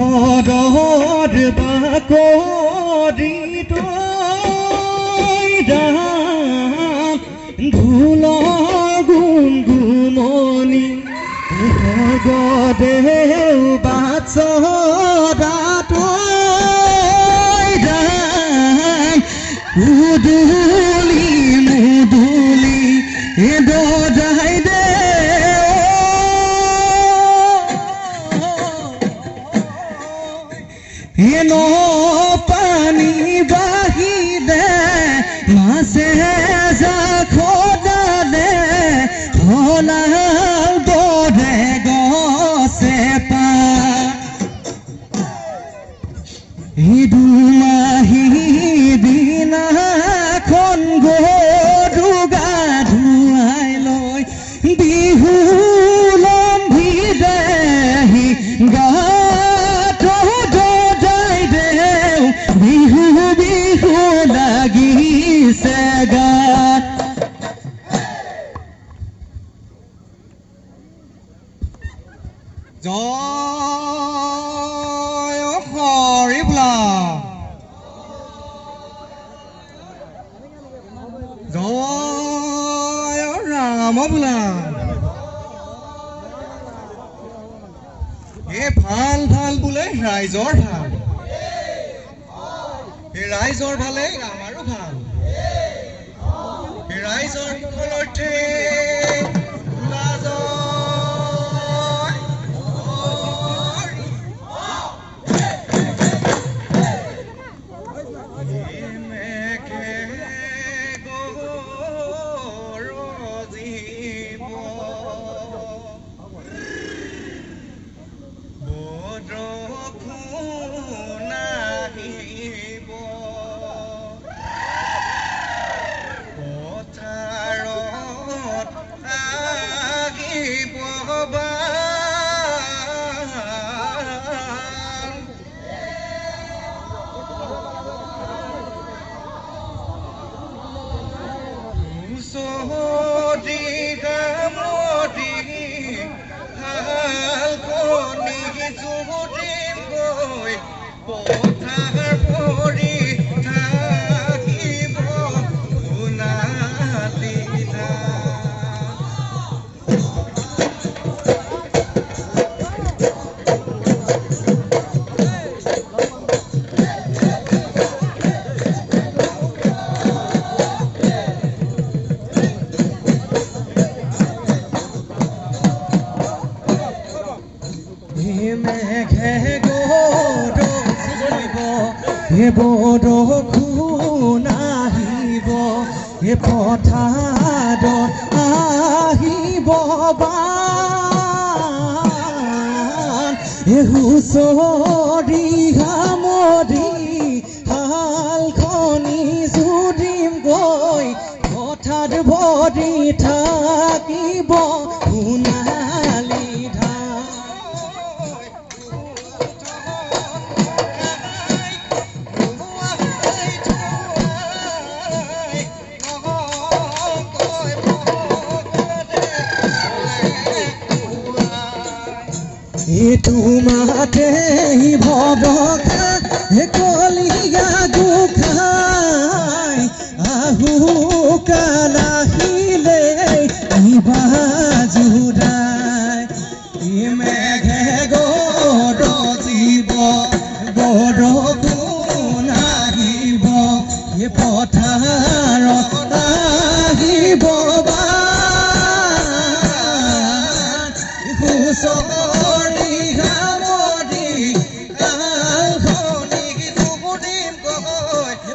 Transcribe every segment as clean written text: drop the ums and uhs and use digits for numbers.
বিপদৰ বাকৰি তই ৰাম ধুলৰ গুণগুণনি ভগদেউ বাৎসৰা তই ৰাম উদুলি মুদুলি দদাই দে এনো পানী বাহি দে মাছে যা খোদা দে হলাল দৰে গছে পা দুমাহী দিনাখন গৰু গা ধুৱাই লৈ বিহু লম্ভি দেহি গাত দদাই দেও বিহু বিহু লাগিছে গাত জয় হৰি বোলা জয় ৰাম বোলা এই ভাল ভাল বোলে ৰাইজৰ ভাল এই ৰাইজৰ ভালে আমাৰো ভাল এই ৰাইজৰ ফলতে বৰষুণ আহিব পথাৰত আহিব বান হুঁচৰি সামৰি হালখনি জুৰিম গৈ পথাৰ ভৰি থাকিব সোণালী তোমাতে ভবকা কলিয়া গোখাই আহু কালাহিলে বাজুৰাই মেঘে গৰজিব বৰষুণ আহিব পথাৰত আহিব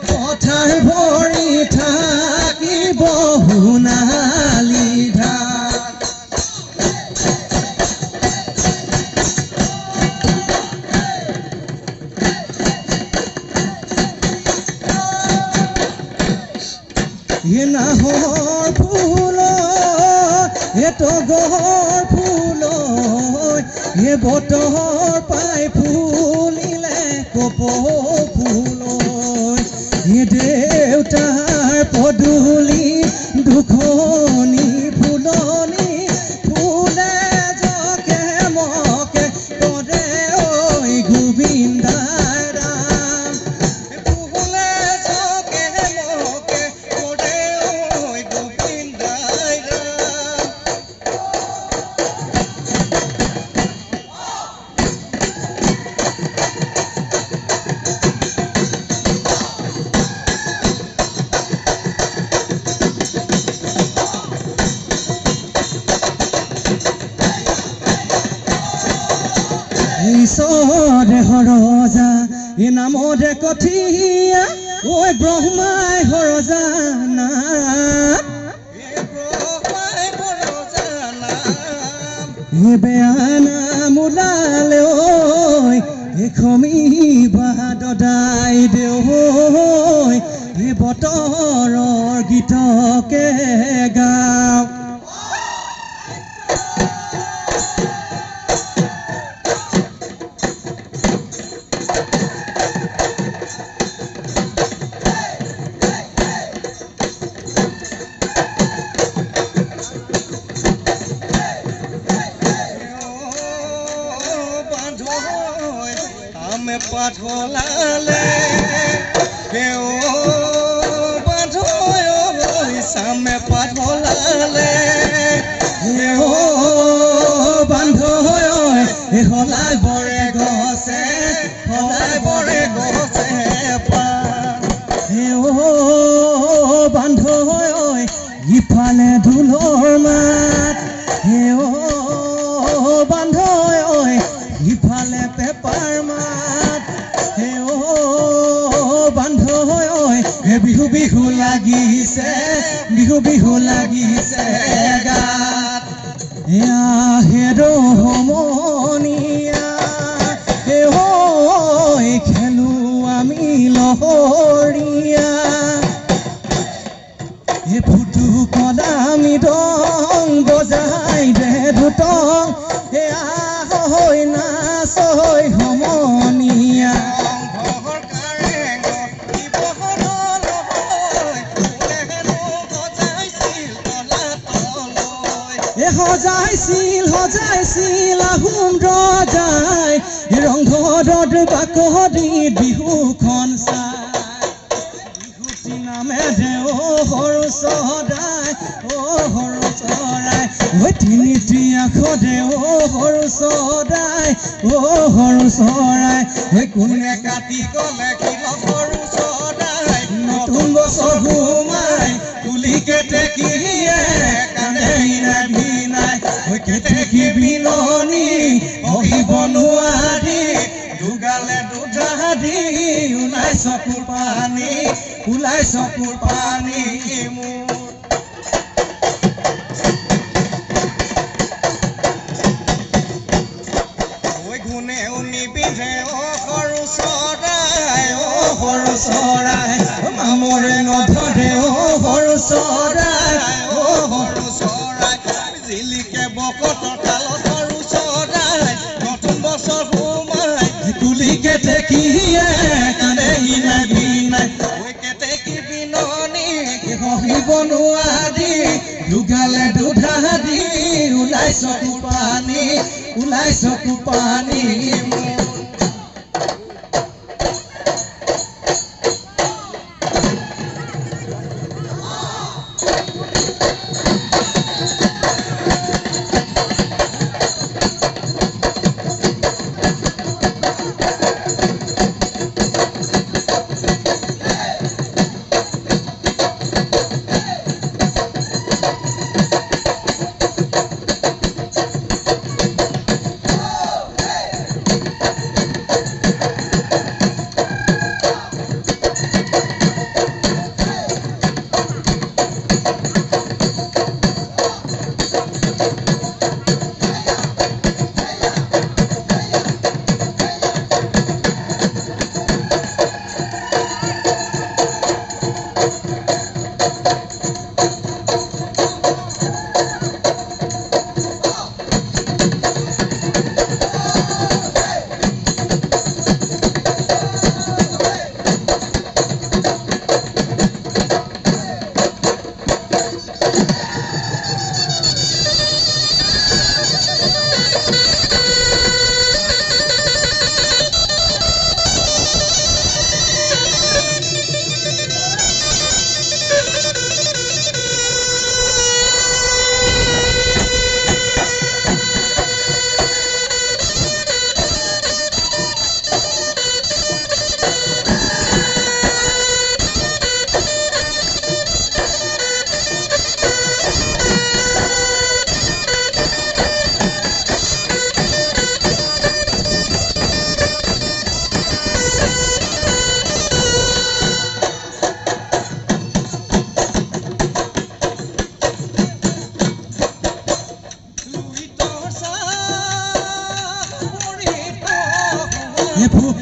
পথাৰ ভৰি থাকিব সোণালী ধান নাহৰ ফুল তগৰ ফুল বতৰ পাই ফুলিলে কপ ফুল দেউতাৰ পদূলি দুখনি ফুলনি ফুলে জকে মকে কৰে ঐ গুবি ঈশ্বৰে হৰজা এই নামতে কঠিয়া ঐ ব্ৰহ্মাই হৰজা নাম এই বেয়া নাম ওলালে ঐ এই খমিবা দদাই দেউ এই বতৰৰ গীতকে গাওঁ পাঠলালে কেও বাঁধয় সামে পাঠলালে কেও বান্ধয় হলাই বৰে গছে পা বান্ধয় ইফালে ঢোলৰ মাত বান্ধয় ইফালে পেপাৰ মাত বিহু বিহু লাগিছে গাত হেৰ সমনীয়া খেলো আমি লহৰীয়া ফুটু কদামি দং বজাই দে দুটং নাচ সমনীয়া সজাইছিল আহোম ৰজাই ৰংঘৰত বাকৰি বিহুখন চাই বিহুটি নামে দেও সৰু চৰাই তিনিটি আখৰে সৰু চৰাই কোনে কাটি গলে কিলো সৰু চৰাই নতুন বছৰ সোমাই তুলি কেতেকীয়ে কান্দে নাই কেতেকী বিননি অহিব নোৱাৰি দুগালে দুধা দি ওলাই চকুৰ পানী মোৰ গুণে উনি বিধে সৰু চৰাই মামৰে নধৰে সৰু চৰাই জিলিকে বকত তালত সৰু চৰাই নতুন বছৰ সোমাই তুলি কেতেকীয়ে কান্দে নাই কেতেকী বিননি সহিব নোৱাৰি দুগালে দুধা দি ওলাই চকু পানী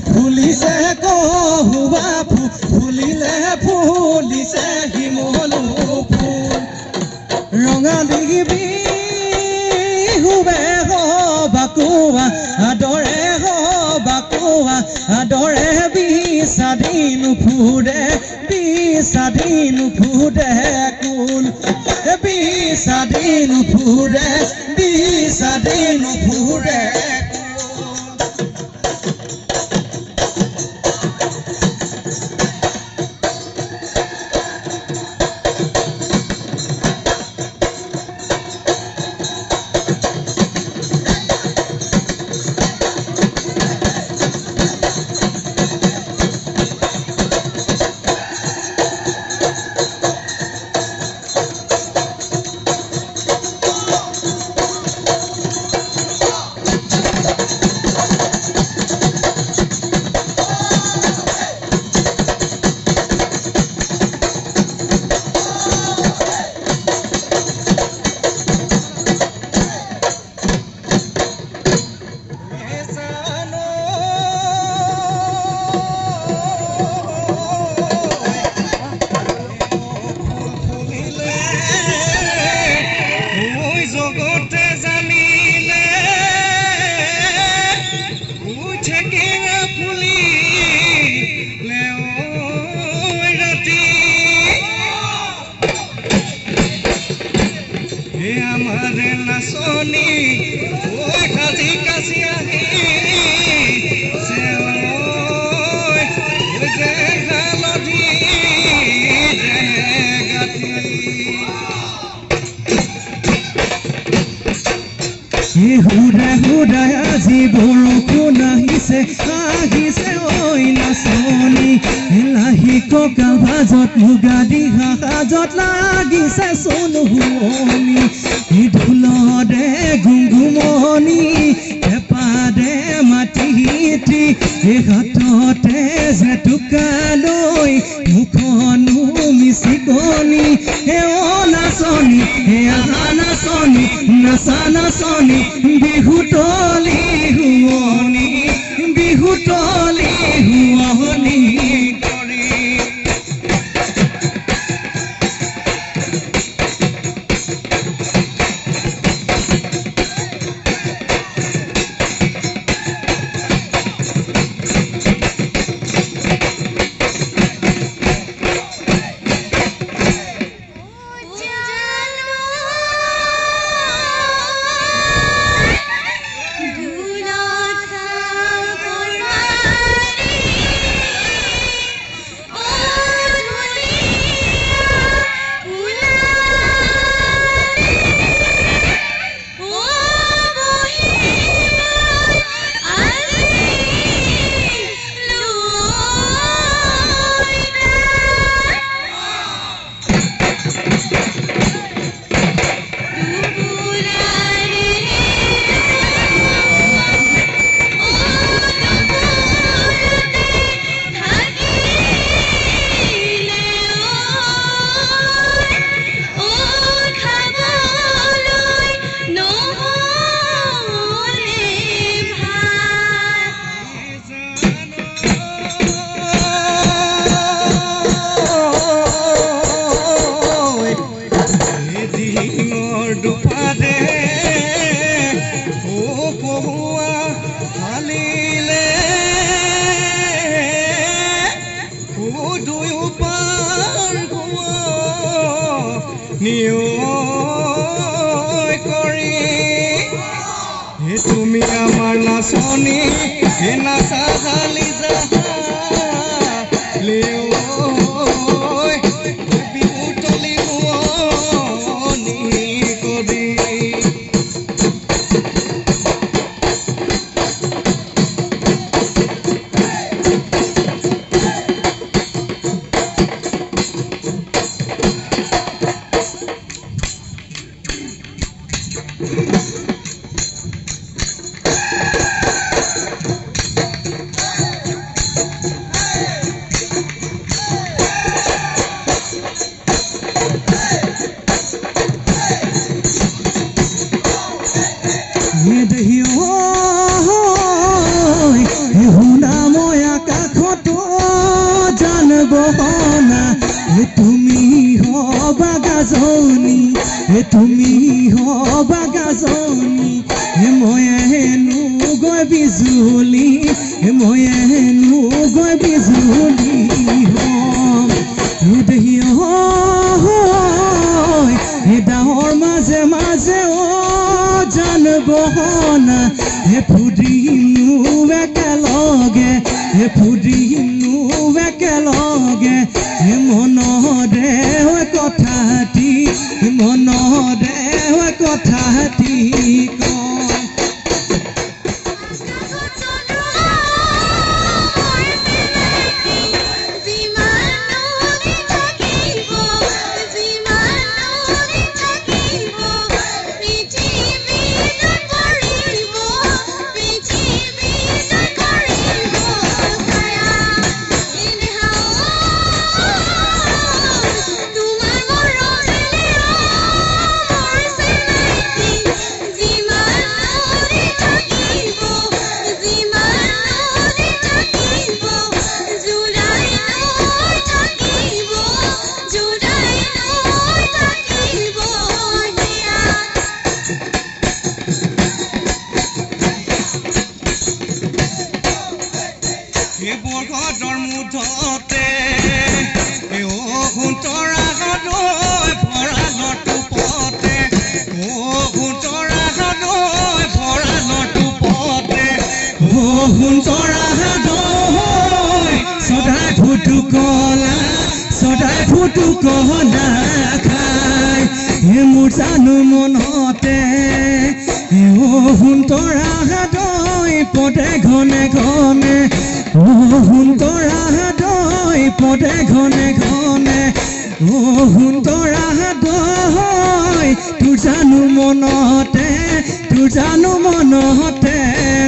ফুলিছে কহুৱা ফুলিলে ফুলিছে শিমলু ফুল ৰঙালী বিহুৱে বাকুৱা আদৰে বাকুৱা আদৰে বিস্বাধীন ফুৰে বিস্বাধীন ফুৰে কুল বিস্বাধীন ফুৰে বিস্বাধীন ফুৰে হুদাই আজি বৰষুণ আহিছে আহিছে ঐ নাচনি লাহি ককা ভাজত মুগা দিহা সাজত লাগিছে চোন শুৱনি ঢোলৰে গুংগুমনি পেঁপাৰে মাটিটি হাততে জেতুকা লৈ মুখনো মিচিকনি হে অ নাচনি হে আহা নাচনি নাচা নাচনি বিহু তলি শুৱনি বিহু তলি শুৱনি তুমি আমাৰ নাচনি হে নাচা জালি যাহা লেও বিহু তলি শুৱনি কৰি শুনা মই আকাশতো জানব না তুমি হবা গাজনী তুমি হবা গাজনী মই হেনো গৈ বিজুলী মই হেনো গৈ বিজুলী হম দেহি ডাঙৰ মাজে মাজে জানব না ফুৰিমনো একেলগে ফুৰিমনো একেলগে মনৰে কথাটি মনৰে কথাটি কম বৰগডৰ মুঠতে তৰা গদৈ ভঁৰালত পতে তৰা গদৈ ভঁৰালত পতে তৰা গদৈ সদায় ফুটু কলা খাই মোৰ জানো মনতে তৰা গদৈ পদে ঘনে ঘনে তৰা দৈ পদে ঘনে ঘনে তৰা দৈ তোৰ জানো মনতে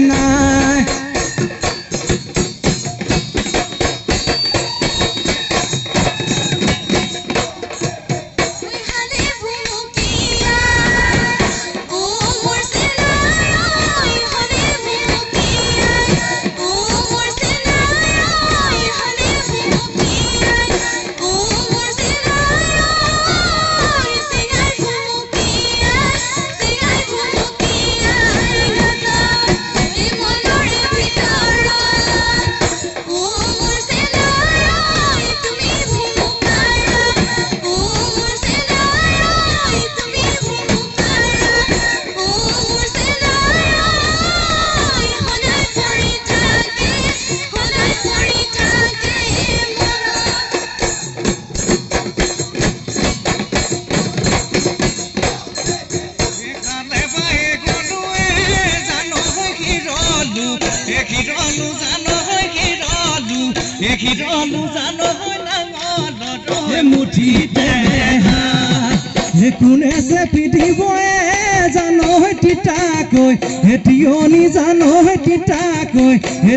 নাই মুঠিতে কোনে যে পিটিব জানো তিতাকৈ তিয়নি জানো তিতাকৈ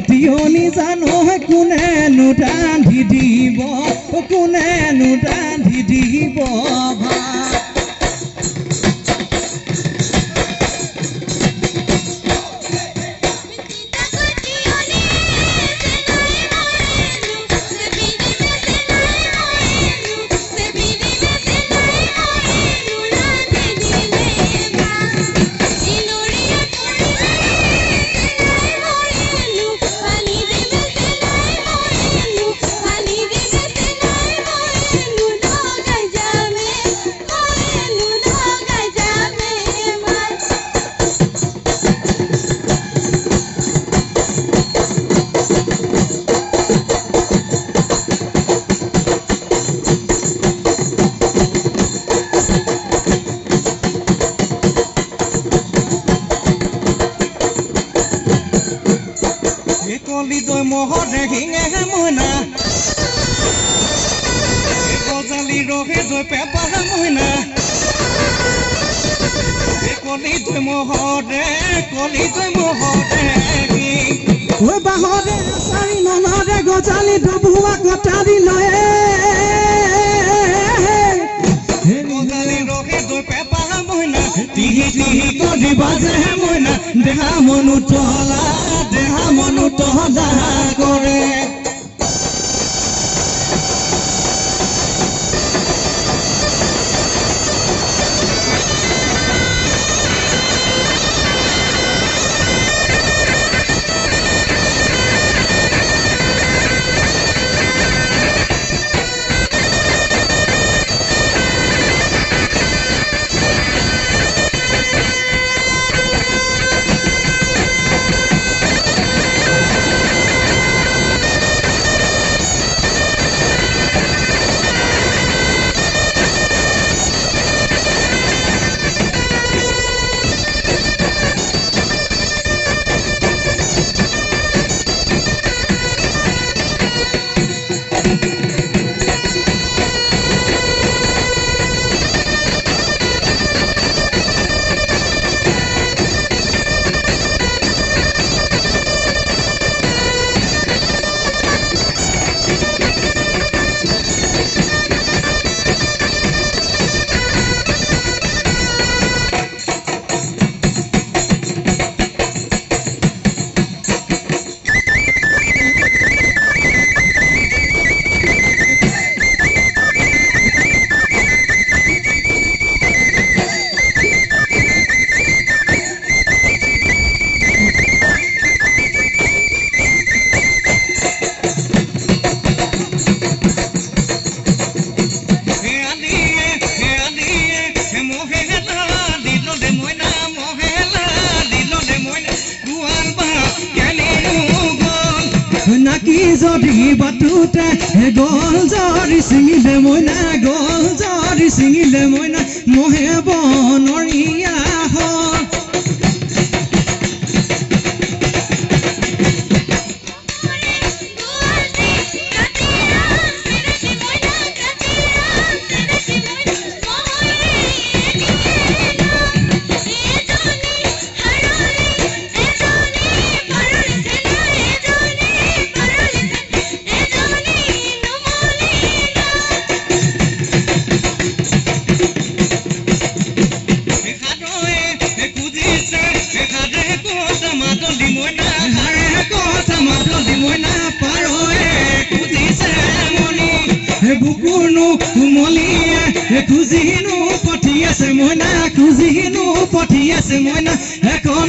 তিয়নি জানো কোনেনো ৰান্ধি দিব কোনেনো ৰান্ধি দিব দৈ মহৰে হিঙে মইনা গজালি ৰহে দৈ পেপাৰ মইনা কলি দৈ মহৰে ঐ বাহৰে চাৰি নলৰে গজালি ডবুৱা কটাৰি লয়ে গজালি ৰহে দৈ পেপাৰ মইনা তিহি তিহি যদি বাজে মইনা দেহা মনু তহলা কৰে যদি বাটুতে গল জৰি ছিঙিলে মইনা মহে বনৰীয়া হ'ল খুজিনো পঠি আছে মইনা এখন